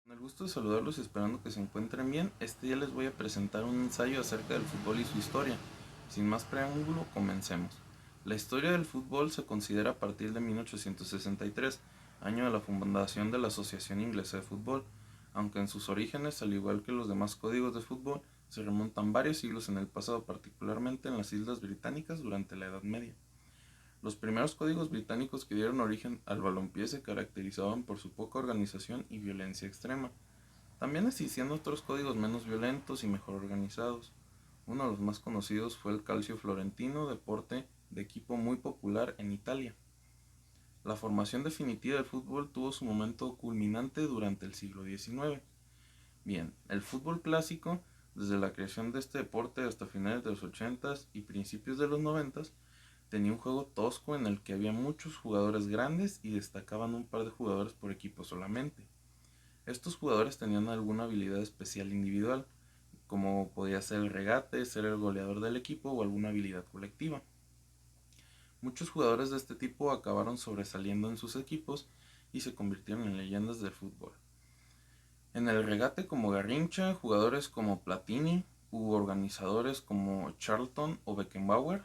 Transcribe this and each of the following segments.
Con el gusto de saludarlos y esperando que se encuentren bien, este día les voy a presentar un ensayo acerca del fútbol y su historia. Sin más preámbulo, comencemos. La historia del fútbol se considera a partir de 1863, año de la fundación de la Asociación Inglesa de Fútbol, aunque en sus orígenes, al igual que los demás códigos de fútbol, se remontan varios siglos en el pasado, particularmente en las Islas Británicas durante la Edad Media. Los primeros códigos británicos que dieron origen al balompié se caracterizaban por su poca organización y violencia extrema. También existían otros códigos menos violentos y mejor organizados. Uno de los más conocidos fue el Calcio Florentino, deporte de equipo muy popular en Italia. La formación definitiva del fútbol tuvo su momento culminante durante el siglo XIX. Bien, el fútbol clásico, desde la creación de este deporte hasta finales de los 80s y principios de los 90s, tenía un juego tosco en el que había muchos jugadores grandes y destacaban un par de jugadores por equipo solamente. Estos jugadores tenían alguna habilidad especial individual, como podía ser el regate, ser el goleador del equipo o alguna habilidad colectiva. Muchos jugadores de este tipo acabaron sobresaliendo en sus equipos y se convirtieron en leyendas del fútbol. En el regate como Garrincha, jugadores como Platini u organizadores como Charlton o Beckenbauer,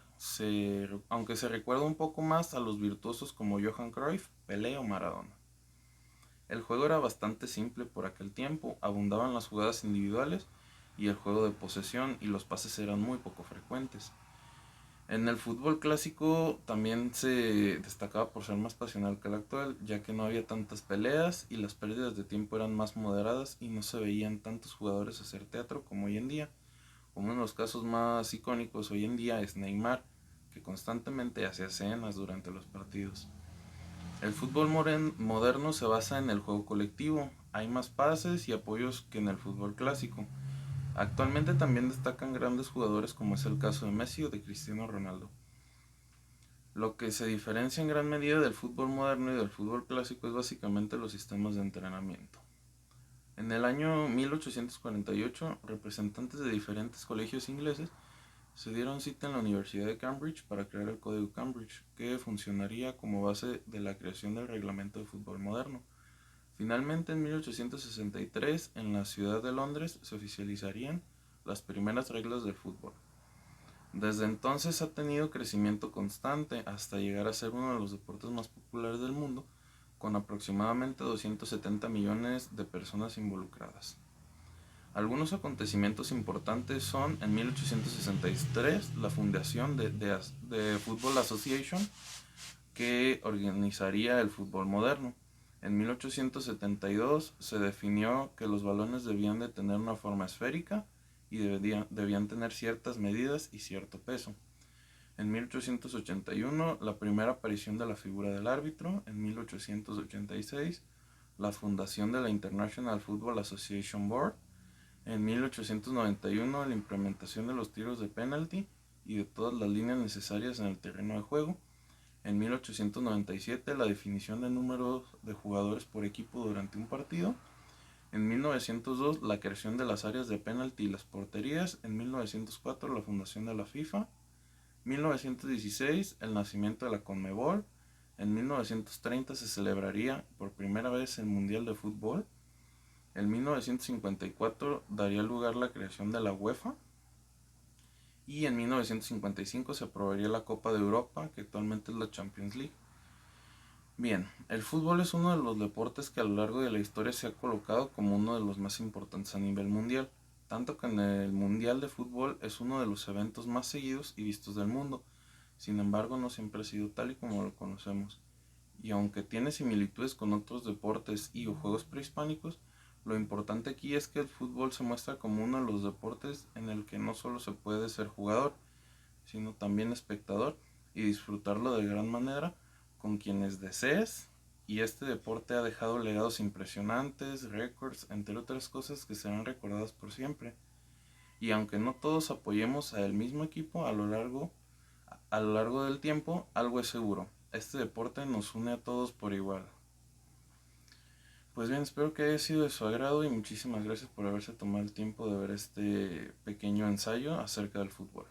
aunque se recuerda un poco más a los virtuosos como Johan Cruyff, Pelé o Maradona. El juego era bastante simple por aquel tiempo, abundaban las jugadas individuales y el juego de posesión y los pases eran muy poco frecuentes. En el fútbol clásico también se destacaba por ser más pasional que el actual, ya que no había tantas peleas y las pérdidas de tiempo eran más moderadas y no se veían tantos jugadores hacer teatro como hoy en día. Uno de los casos más icónicos hoy en día es Neymar, que constantemente hacía escenas durante los partidos. El fútbol moderno se basa en el juego colectivo, hay más pases y apoyos que en el fútbol clásico. Actualmente también destacan grandes jugadores como es el caso de Messi o de Cristiano Ronaldo. Lo que se diferencia en gran medida del fútbol moderno y del fútbol clásico es básicamente los sistemas de entrenamiento. En el año 1848, representantes de diferentes colegios ingleses se dieron cita en la Universidad de Cambridge para crear el Código Cambridge, que funcionaría como base de la creación del reglamento de fútbol moderno. Finalmente, en 1863, en la ciudad de Londres, se oficializarían las primeras reglas del fútbol. Desde entonces ha tenido crecimiento constante hasta llegar a ser uno de los deportes más populares del mundo, con aproximadamente 270 millones de personas involucradas. Algunos acontecimientos importantes son en 1863 la fundación de Football Association, que organizaría el fútbol moderno. En 1872 se definió que los balones debían de tener una forma esférica y debían tener ciertas medidas y cierto peso. En 1881 la primera aparición de la figura del árbitro. En 1886 la fundación de la International Football Association Board. En 1891 la implementación de los tiros de penalti y de todas las líneas necesarias en el terreno de juego. En 1897 la definición de números de jugadores por equipo durante un partido. En 1902 la creación de las áreas de penalti y las porterías. En 1904 la fundación de la FIFA. 1916 el nacimiento de la CONMEBOL. En 1930 se celebraría por primera vez el Mundial de Fútbol. En 1954 daría lugar la creación de la UEFA. Y en 1955 se aprobaría la Copa de Europa, que actualmente es la Champions League. Bien, el fútbol es uno de los deportes que a lo largo de la historia se ha colocado como uno de los más importantes a nivel mundial, tanto que en el Mundial de Fútbol es uno de los eventos más seguidos y vistos del mundo. Sin embargo, no siempre ha sido tal y como lo conocemos. Y aunque tiene similitudes con otros deportes y o juegos prehispánicos, lo importante aquí es que el fútbol se muestra como uno de los deportes en el que no solo se puede ser jugador, sino también espectador y disfrutarlo de gran manera con quienes desees. Y este deporte ha dejado legados impresionantes, récords, entre otras cosas que serán recordadas por siempre. Y aunque no todos apoyemos al mismo equipo a lo largo del tiempo, algo es seguro. Este deporte nos une a todos por igual. Pues bien, espero que haya sido de su agrado y muchísimas gracias por haberse tomado el tiempo de ver este pequeño ensayo acerca del fútbol.